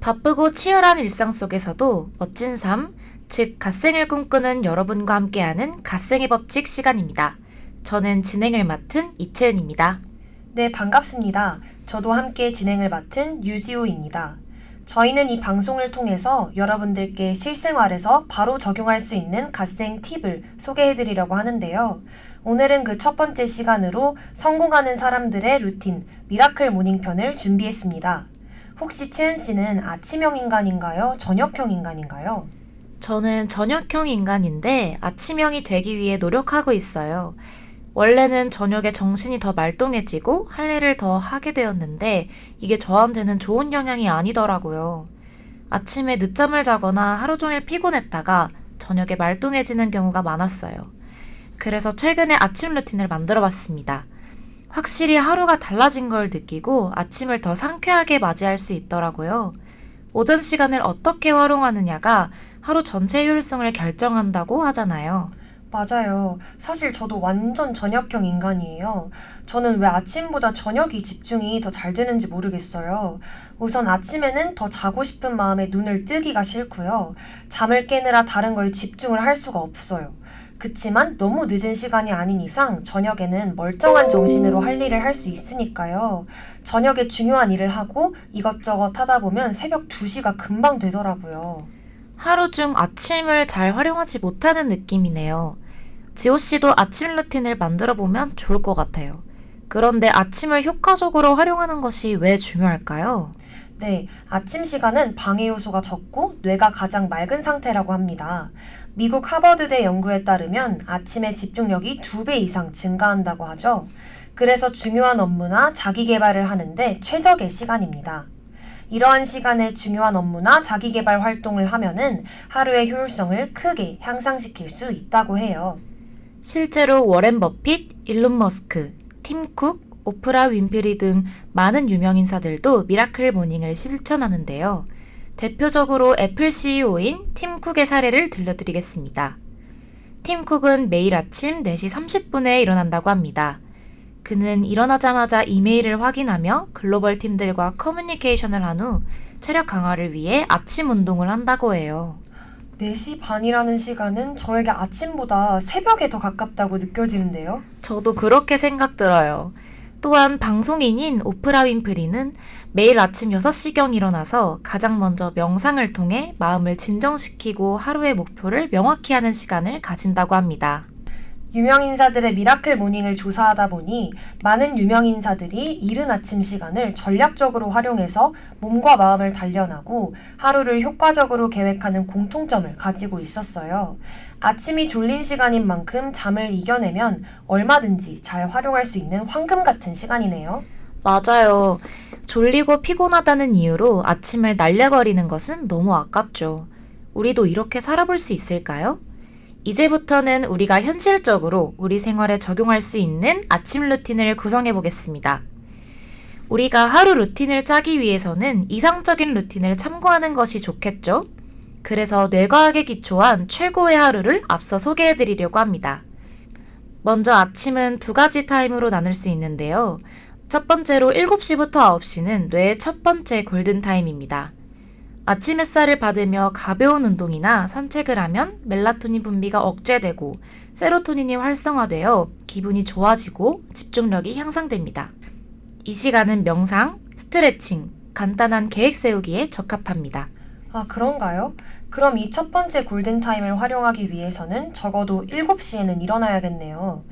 바쁘고 치열한 일상 속에서도 멋진 삶, 즉 갓생을 꿈꾸는 여러분과 함께하는 갓생의 법칙 시간입니다. 저는 진행을 맡은 이채은입니다. 네, 반갑습니다. 저도 함께 진행을 맡은 유지호입니다. 저희는 이 방송을 통해서 여러분들께 실생활에서 바로 적용할 수 있는 갓생 팁을 소개해드리려고 하는데요. 오늘은 그 첫 번째 시간으로 성공하는 사람들의 루틴, 미라클 모닝 편을 준비했습니다. 혹시 채은 씨는 아침형 인간인가요? 저녁형 인간인가요? 저는 저녁형 인간인데 아침형이 되기 위해 노력하고 있어요. 원래는 저녁에 정신이 더 말똥해지고 할 일을 더 하게 되었는데 이게 저한테는 좋은 영향이 아니더라고요. 아침에 늦잠을 자거나 하루 종일 피곤했다가 저녁에 말똥해지는 경우가 많았어요. 그래서 최근에 아침 루틴을 만들어 봤습니다. 확실히 하루가 달라진 걸 느끼고 아침을 더 상쾌하게 맞이할 수 있더라고요. 오전 시간을 어떻게 활용하느냐가 하루 전체 효율성을 결정한다고 하잖아요. 맞아요. 사실 저도 완전 저녁형 인간이에요. 저는 왜 아침보다 저녁이 집중이 더 잘 되는지 모르겠어요. 우선 아침에는 더 자고 싶은 마음에 눈을 뜨기가 싫고요. 잠을 깨느라 다른 걸 집중을 할 수가 없어요. 그치만 너무 늦은 시간이 아닌 이상 저녁에는 멀쩡한 정신으로 할 일을 할 수 있으니까요. 저녁에 중요한 일을 하고 이것저것 하다 보면 새벽 2시가 금방 되더라고요. 하루 중 아침을 잘 활용하지 못하는 느낌이네요. 지호 씨도 아침 루틴을 만들어 보면 좋을 것 같아요. 그런데 아침을 효과적으로 활용하는 것이 왜 중요할까요? 네, 아침 시간은 방해 요소가 적고 뇌가 가장 맑은 상태라고 합니다. 미국 하버드대 연구에 따르면 아침의 집중력이 2배 이상 증가한다고 하죠. 그래서 중요한 업무나 자기 개발을 하는데 최적의 시간입니다. 이러한 시간에 중요한 업무나 자기 개발 활동을 하면은 하루의 효율성을 크게 향상시킬 수 있다고 해요. 실제로 워렌 버핏, 일론 머스크, 팀 쿡, 오프라 윈프리 등 많은 유명 인사들도 미라클 모닝을 실천하는데요. 대표적으로 애플 CEO인 팀 쿡의 사례를 들려드리겠습니다. 팀 쿡은 매일 아침 4시 30분에 일어난다고 합니다. 그는 일어나자마자 이메일을 확인하며 글로벌 팀들과 커뮤니케이션을 한 후 체력 강화를 위해 아침 운동을 한다고 해요. 4시 반이라는 시간은 저에게 아침보다 새벽에 더 가깝다고 느껴지는데요. 저도 그렇게 생각 들어요. 또한 방송인인 오프라 윈프리는 매일 아침 6시경 일어나서 가장 먼저 명상을 통해 마음을 진정시키고 하루의 목표를 명확히 하는 시간을 가진다고 합니다. 유명 인사들의 미라클 모닝을 조사하다 보니 많은 유명 인사들이 이른 아침 시간을 전략적으로 활용해서 몸과 마음을 단련하고 하루를 효과적으로 계획하는 공통점을 가지고 있었어요. 아침이 졸린 시간인 만큼 잠을 이겨내면 얼마든지 잘 활용할 수 있는 황금 같은 시간이네요. 맞아요. 졸리고 피곤하다는 이유로 아침을 날려버리는 것은 너무 아깝죠. 우리도 이렇게 살아볼 수 있을까요? 이제부터는 우리가 현실적으로 우리 생활에 적용할 수 있는 아침 루틴을 구성해 보겠습니다. 우리가 하루 루틴을 짜기 위해서는 이상적인 루틴을 참고하는 것이 좋겠죠? 그래서 뇌과학에 기초한 최고의 하루를 앞서 소개해 드리려고 합니다. 먼저 아침은 2가지 타임으로 나눌 수 있는데요. 첫 번째로 7시부터 9시는 뇌의 첫 번째 골든타임입니다. 아침 햇살을 받으며 가벼운 운동이나 산책을 하면 멜라토닌 분비가 억제되고 세로토닌이 활성화되어 기분이 좋아지고 집중력이 향상됩니다. 이 시간은 명상, 스트레칭, 간단한 계획 세우기에 적합합니다. 아, 그런가요? 그럼 이 첫 번째 골든타임을 활용하기 위해서는 적어도 7시에는 일어나야겠네요.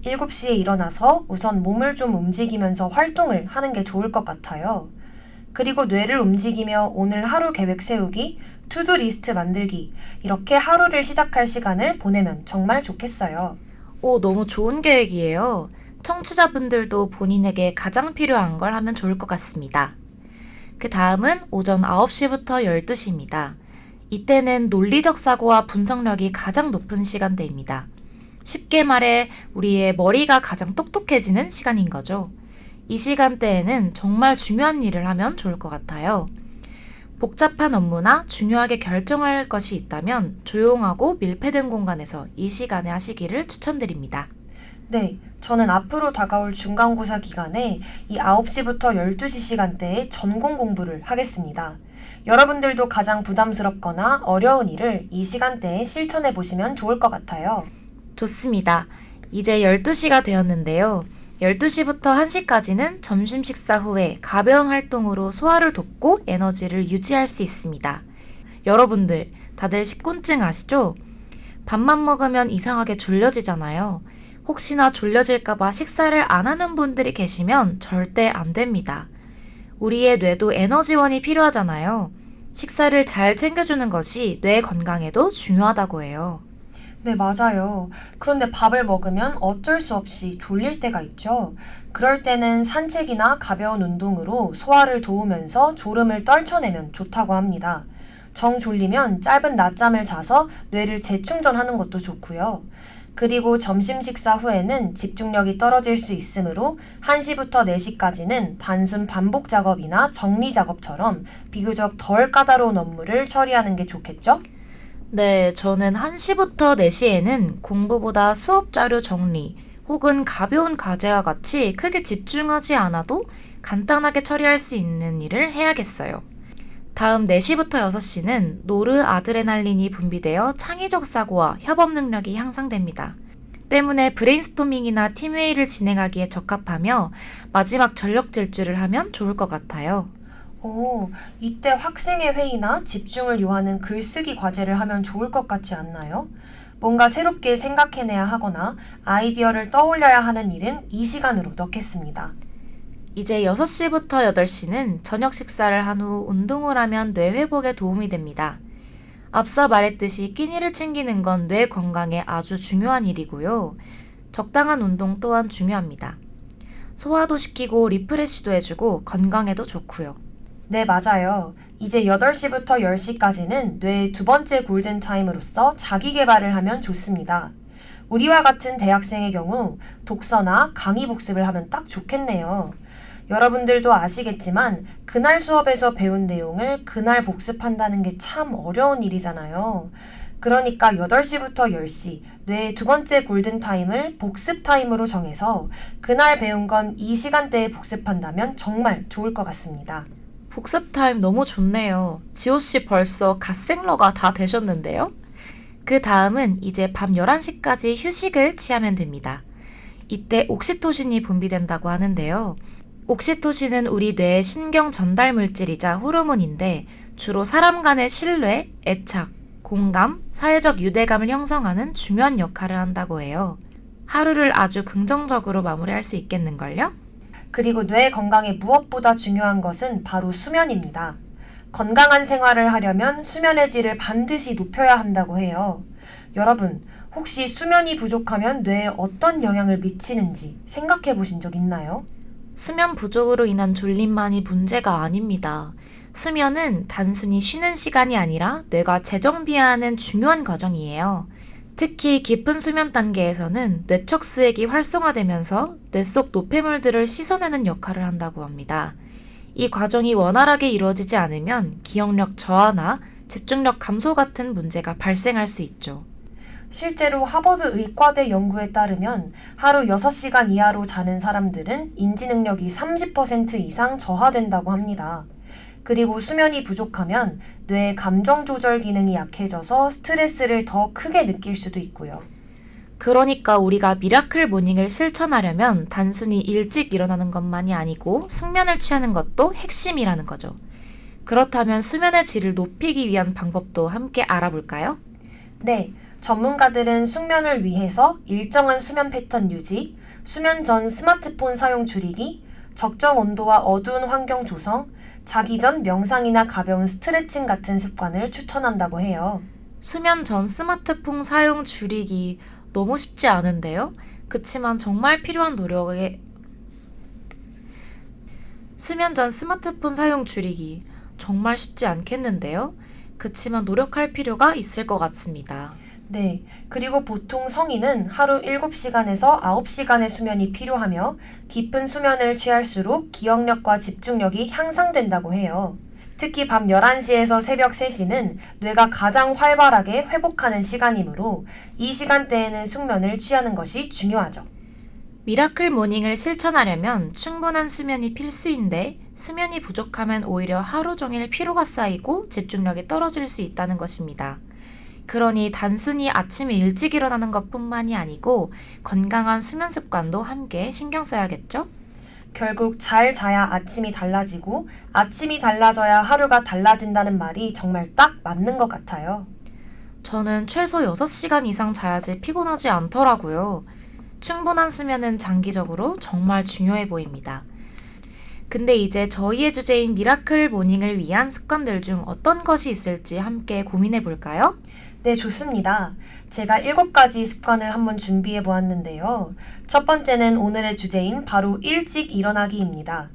7시에 일어나서 우선 몸을 좀 움직이면서 활동을 하는 게 좋을 것 같아요. 그리고 뇌를 움직이며 오늘 하루 계획 세우기, 투두 리스트 만들기, 이렇게 하루를 시작할 시간을 보내면 정말 좋겠어요. 오, 너무 좋은 계획이에요. 청취자분들도 본인에게 가장 필요한 걸 하면 좋을 것 같습니다. 그 다음은 오전 9시부터 12시입니다. 이때는 논리적 사고와 분석력이 가장 높은 시간대입니다. 쉽게 말해 우리의 머리가 가장 똑똑해지는 시간인 거죠. 이 시간대에는 정말 중요한 일을 하면 좋을 것 같아요. 복잡한 업무나 중요하게 결정할 것이 있다면 조용하고 밀폐된 공간에서 이 시간에 하시기를 추천드립니다. 네, 저는 앞으로 다가올 중간고사 기간에 이 9시부터 12시 시간대에 전공 공부를 하겠습니다. 여러분들도 가장 부담스럽거나 어려운 일을 이 시간대에 실천해 보시면 좋을 것 같아요. 좋습니다. 이제 12시가 되었는데요. 12시부터 1시까지는 점심 식사 후에 가벼운 활동으로 소화를 돕고 에너지를 유지할 수 있습니다. 여러분들, 다들 식곤증 아시죠? 밥만 먹으면 이상하게 졸려지잖아요. 혹시나 졸려질까봐 식사를 안 하는 분들이 계시면 절대 안 됩니다. 우리의 뇌도 에너지원이 필요하잖아요. 식사를 잘 챙겨주는 것이 뇌 건강에도 중요하다고 해요. 네, 맞아요. 그런데 밥을 먹으면 어쩔 수 없이 졸릴 때가 있죠. 그럴 때는 산책이나 가벼운 운동으로 소화를 도우면서 졸음을 떨쳐내면 좋다고 합니다. 정 졸리면 짧은 낮잠을 자서 뇌를 재충전하는 것도 좋고요. 그리고 점심 식사 후에는 집중력이 떨어질 수 있으므로 1시부터 4시까지는 단순 반복 작업이나 정리 작업처럼 비교적 덜 까다로운 업무를 처리하는 게 좋겠죠? 네, 저는 1시부터 4시에는 공부보다 수업 자료 정리 혹은 가벼운 과제와 같이 크게 집중하지 않아도 간단하게 처리할 수 있는 일을 해야겠어요. 다음 4시부터 6시는 노르아드레날린이 분비되어 창의적 사고와 협업 능력이 향상됩니다. 때문에 브레인스토밍이나 팀회의를 진행하기에 적합하며 마지막 전력 질주를 하면 좋을 것 같아요. 오, 이때 학생의 회의나 집중을 요하는 글쓰기 과제를 하면 좋을 것 같지 않나요? 뭔가 새롭게 생각해내야 하거나 아이디어를 떠올려야 하는 일은 이 시간으로 넣겠습니다. 이제 6시부터 8시는 저녁 식사를 한 후 운동을 하면 뇌 회복에 도움이 됩니다. 앞서 말했듯이 끼니를 챙기는 건 뇌 건강에 아주 중요한 일이고요. 적당한 운동 또한 중요합니다. 소화도 시키고 리프레시도 해주고 건강에도 좋고요. 네, 맞아요. 이제 8시부터 10시까지는 뇌의 두 번째 골든타임으로서 자기 개발을 하면 좋습니다. 우리와 같은 대학생의 경우 독서나 강의 복습을 하면 딱 좋겠네요. 여러분들도 아시겠지만 그날 수업에서 배운 내용을 그날 복습한다는 게 참 어려운 일이잖아요. 그러니까 8시부터 10시 뇌의 두 번째 골든타임을 복습타임으로 정해서 그날 배운 건 이 시간대에 복습한다면 정말 좋을 것 같습니다. 복습 타임 너무 좋네요. 지호씨 벌써 갓생러가 다 되셨는데요? 그 다음은 이제 밤 11시까지 휴식을 취하면 됩니다. 이때 옥시토신이 분비된다고 하는데요. 옥시토신은 우리 뇌의 신경 전달 물질이자 호르몬인데 주로 사람 간의 신뢰, 애착, 공감, 사회적 유대감을 형성하는 중요한 역할을 한다고 해요. 하루를 아주 긍정적으로 마무리할 수 있겠는걸요? 그리고 뇌 건강에 무엇보다 중요한 것은 바로 수면입니다. 건강한 생활을 하려면 수면의 질을 반드시 높여야 한다고 해요. 여러분, 혹시 수면이 부족하면 뇌에 어떤 영향을 미치는지 생각해 보신 적 있나요? 수면 부족으로 인한 졸림만이 문제가 아닙니다. 수면은 단순히 쉬는 시간이 아니라 뇌가 재정비하는 중요한 과정이에요. 특히 깊은 수면 단계에서는 뇌척 수액이 활성화되면서 뇌 속 노폐물들을 씻어내는 역할을 한다고 합니다. 이 과정이 원활하게 이루어지지 않으면 기억력 저하나 집중력 감소 같은 문제가 발생할 수 있죠. 실제로 하버드 의과대 연구에 따르면 하루 6시간 이하로 자는 사람들은 인지 능력이 30% 이상 저하된다고 합니다. 그리고 수면이 부족하면 뇌의 감정 조절 기능이 약해져서 스트레스를 더 크게 느낄 수도 있고요. 그러니까 우리가 미라클 모닝을 실천하려면 단순히 일찍 일어나는 것만이 아니고 숙면을 취하는 것도 핵심이라는 거죠. 그렇다면 수면의 질을 높이기 위한 방법도 함께 알아볼까요? 네, 전문가들은 숙면을 위해서 일정한 수면 패턴 유지, 수면 전 스마트폰 사용 줄이기, 적정 온도와 어두운 환경 조성, 자기 전 명상이나 가벼운 스트레칭 같은 습관을 추천한다고 해요. 수면 전 스마트폰 사용 줄이기 너무 쉽지 않은데요? 그치만 정말 필요한 노력에 수면 전 스마트폰 사용 줄이기 정말 쉽지 않겠는데요? 그치만 노력할 필요가 있을 것 같습니다. 네, 그리고 보통 성인은 하루 7시간에서 9시간의 수면이 필요하며 깊은 수면을 취할수록 기억력과 집중력이 향상된다고 해요. 특히 밤 11시에서 새벽 3시는 뇌가 가장 활발하게 회복하는 시간이므로 이 시간대에는 숙면을 취하는 것이 중요하죠. 미라클 모닝을 실천하려면 충분한 수면이 필수인데 수면이 부족하면 오히려 하루 종일 피로가 쌓이고 집중력이 떨어질 수 있다는 것입니다. 그러니 단순히 아침에 일찍 일어나는 것뿐만이 아니고 건강한 수면 습관도 함께 신경 써야겠죠? 결국 잘 자야 아침이 달라지고 아침이 달라져야 하루가 달라진다는 말이 정말 딱 맞는 것 같아요. 저는 최소 6시간 이상 자야지 피곤하지 않더라고요. 충분한 수면은 장기적으로 정말 중요해 보입니다. 근데 이제 저희의 주제인 미라클 모닝을 위한 습관들 중 어떤 것이 있을지 함께 고민해 볼까요? 네, 좋습니다. 제가 7가지 습관을 한번 준비해 보았는데요. 첫 번째는 오늘의 주제인 바로 일찍 일어나기입니다.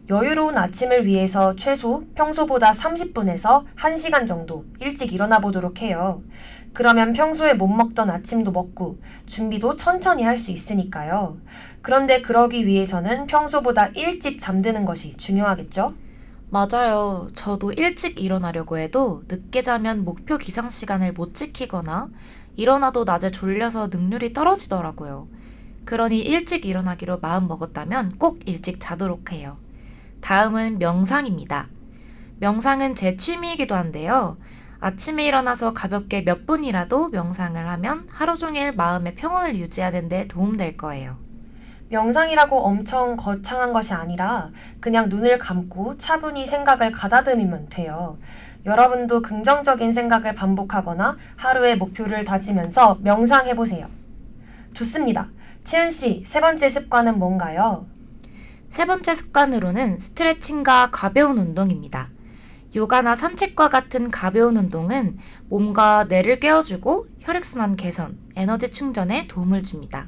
여유로운 아침을 위해서 최소 평소보다 30분에서 1시간 정도 일찍 일어나 보도록 해요. 그러면 평소에 못 먹던 아침도 먹고 준비도 천천히 할 수 있으니까요. 그런데 그러기 위해서는 평소보다 일찍 잠드는 것이 중요하겠죠? 맞아요. 저도 일찍 일어나려고 해도 늦게 자면 목표 기상 시간을 못 지키거나 일어나도 낮에 졸려서 능률이 떨어지더라고요. 그러니 일찍 일어나기로 마음 먹었다면 꼭 일찍 자도록 해요. 다음은 명상입니다. 명상은 제 취미이기도 한데요. 아침에 일어나서 가볍게 몇 분이라도 명상을 하면 하루 종일 마음의 평온을 유지하는 데 도움될 거예요. 명상이라고 엄청 거창한 것이 아니라 그냥 눈을 감고 차분히 생각을 가다듬으면 돼요. 여러분도 긍정적인 생각을 반복하거나 하루의 목표를 다지면서 명상해보세요. 좋습니다. 채은 씨, 세 번째 습관은 뭔가요? 세 번째 습관으로는 스트레칭과 가벼운 운동입니다. 요가나 산책과 같은 가벼운 운동은 몸과 뇌를 깨워주고 혈액순환 개선, 에너지 충전에 도움을 줍니다.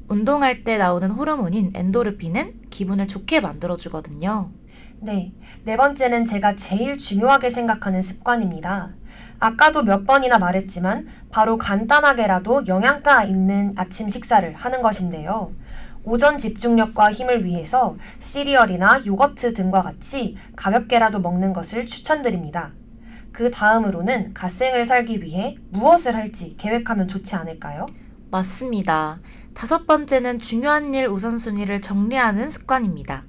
운동할 때 나오는 호르몬인 엔도르핀은 기분을 좋게 만들어주거든요. 네, 네 번째는 제가 제일 중요하게 생각하는 습관입니다. 아까도 몇 번이나 말했지만 바로 간단하게라도 영양가 있는 아침 식사를 하는 것인데요. 오전 집중력과 힘을 위해서 시리얼이나 요거트 등과 같이 가볍게라도 먹는 것을 추천드립니다. 그 다음으로는 갓생을 살기 위해 무엇을 할지 계획하면 좋지 않을까요? 맞습니다. 다섯 번째는 중요한 일 우선순위를 정리하는 습관입니다.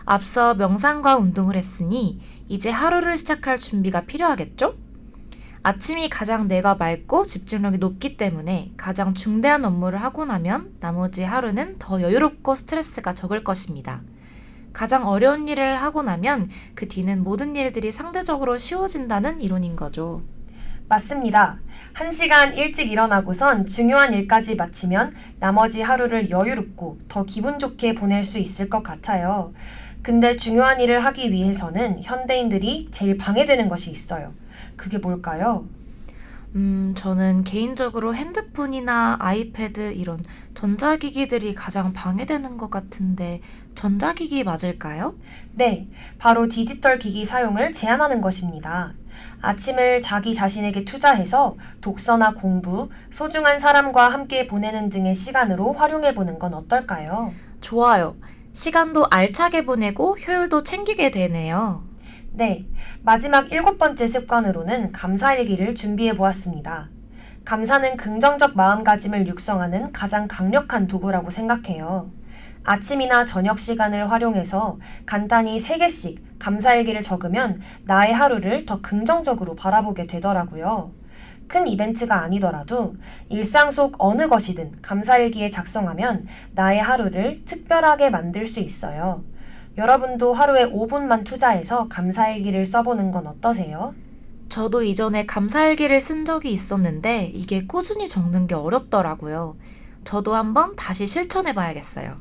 앞서 명상과 운동을 했으니 이제 하루를 시작할 준비가 필요하겠죠? 아침이 가장 뇌가 맑고 집중력이 높기 때문에 가장 중대한 업무를 하고 나면 나머지 하루는 더 여유롭고 스트레스가 적을 것입니다. 가장 어려운 일을 하고 나면 그 뒤는 모든 일들이 상대적으로 쉬워진다는 이론인 거죠. 맞습니다. 1시간 일찍 일어나고선 중요한 일까지 마치면 나머지 하루를 여유롭고 더 기분 좋게 보낼 수 있을 것 같아요. 근데 중요한 일을 하기 위해서는 현대인들이 제일 방해되는 것이 있어요. 그게 뭘까요? 저는 개인적으로 핸드폰이나 아이패드 이런 전자기기들이 가장 방해되는 것 같은데 전자기기 맞을까요? 네, 바로 디지털 기기 사용을 제한하는 것입니다. 아침을 자기 자신에게 투자해서 독서나 공부, 소중한 사람과 함께 보내는 등의 시간으로 활용해 보는 건 어떨까요? 좋아요. 시간도 알차게 보내고 효율도 챙기게 되네요. 네, 마지막 7번째 습관으로는 감사일기를 준비해 보았습니다. 감사는 긍정적 마음가짐을 육성하는 가장 강력한 도구라고 생각해요. 아침이나 저녁 시간을 활용해서 간단히 3개씩 감사일기를 적으면 나의 하루를 더 긍정적으로 바라보게 되더라고요. 큰 이벤트가 아니더라도 일상 속 어느 것이든 감사일기에 작성하면 나의 하루를 특별하게 만들 수 있어요. 여러분도 하루에 5분만 투자해서 감사일기를 써보는 건 어떠세요? 저도 이전에 감사일기를 쓴 적이 있었는데 이게 꾸준히 적는 게 어렵더라고요. 저도 한번 다시 실천해 봐야겠어요.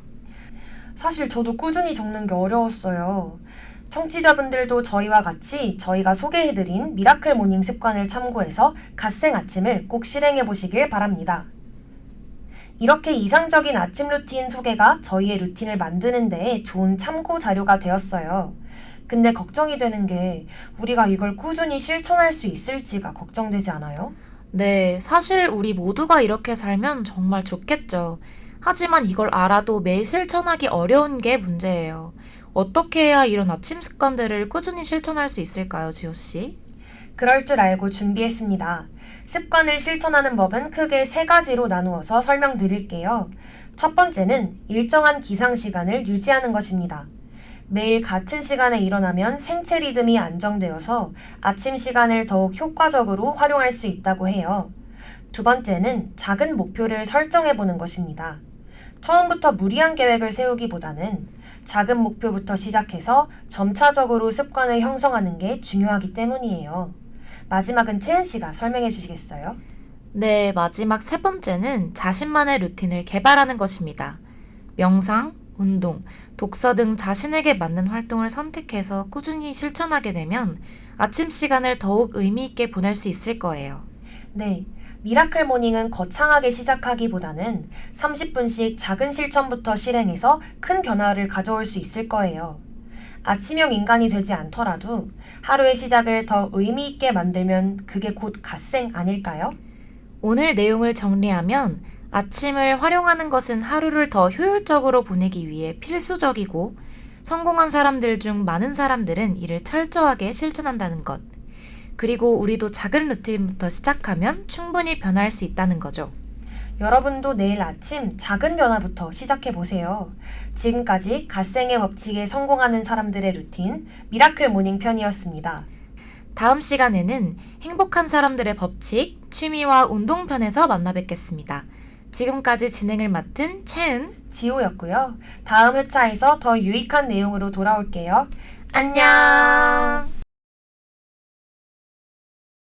사실 저도 꾸준히 적는 게 어려웠어요. 청취자분들도 저희와 같이 저희가 소개해드린 미라클 모닝 습관을 참고해서 갓생 아침을 꼭 실행해 보시길 바랍니다. 이렇게 이상적인 아침 루틴 소개가 저희의 루틴을 만드는 데에 좋은 참고 자료가 되었어요. 근데 걱정이 되는 게 우리가 이걸 꾸준히 실천할 수 있을지가 걱정되지 않아요? 네, 사실 우리 모두가 이렇게 살면 정말 좋겠죠. 하지만 이걸 알아도 매일 실천하기 어려운 게 문제예요. 어떻게 해야 이런 아침 습관들을 꾸준히 실천할 수 있을까요, 지호 씨? 그럴 줄 알고 준비했습니다. 습관을 실천하는 법은 크게 3가지로 나누어서 설명드릴게요. 첫 번째는 일정한 기상 시간을 유지하는 것입니다. 매일 같은 시간에 일어나면 생체 리듬이 안정되어서 아침 시간을 더욱 효과적으로 활용할 수 있다고 해요. 두 번째는 작은 목표를 설정해 보는 것입니다. 처음부터 무리한 계획을 세우기보다는 작은 목표부터 시작해서 점차적으로 습관을 형성하는 게 중요하기 때문이에요. 마지막은 채은 씨가 설명해 주시겠어요? 네, 마지막 세 번째는 자신만의 루틴을 개발하는 것입니다. 명상, 운동, 독서 등 자신에게 맞는 활동을 선택해서 꾸준히 실천하게 되면 아침 시간을 더욱 의미 있게 보낼 수 있을 거예요. 네. 미라클 모닝은 거창하게 시작하기보다는 30분씩 작은 실천부터 실행해서 큰 변화를 가져올 수 있을 거예요. 아침형 인간이 되지 않더라도 하루의 시작을 더 의미 있게 만들면 그게 곧 갓생 아닐까요? 오늘 내용을 정리하면 아침을 활용하는 것은 하루를 더 효율적으로 보내기 위해 필수적이고 성공한 사람들 중 많은 사람들은 이를 철저하게 실천한다는 것. 그리고 우리도 작은 루틴부터 시작하면 충분히 변화할 수 있다는 거죠. 여러분도 내일 아침 작은 변화부터 시작해 보세요. 지금까지 갓생의 법칙에 성공하는 사람들의 루틴 미라클 모닝 편이었습니다. 다음 시간에는 행복한 사람들의 법칙, 취미와 운동 편에서 만나 뵙겠습니다. 지금까지 진행을 맡은 채은, 지호였고요. 다음 회차에서 더 유익한 내용으로 돌아올게요. 안녕! 안녕!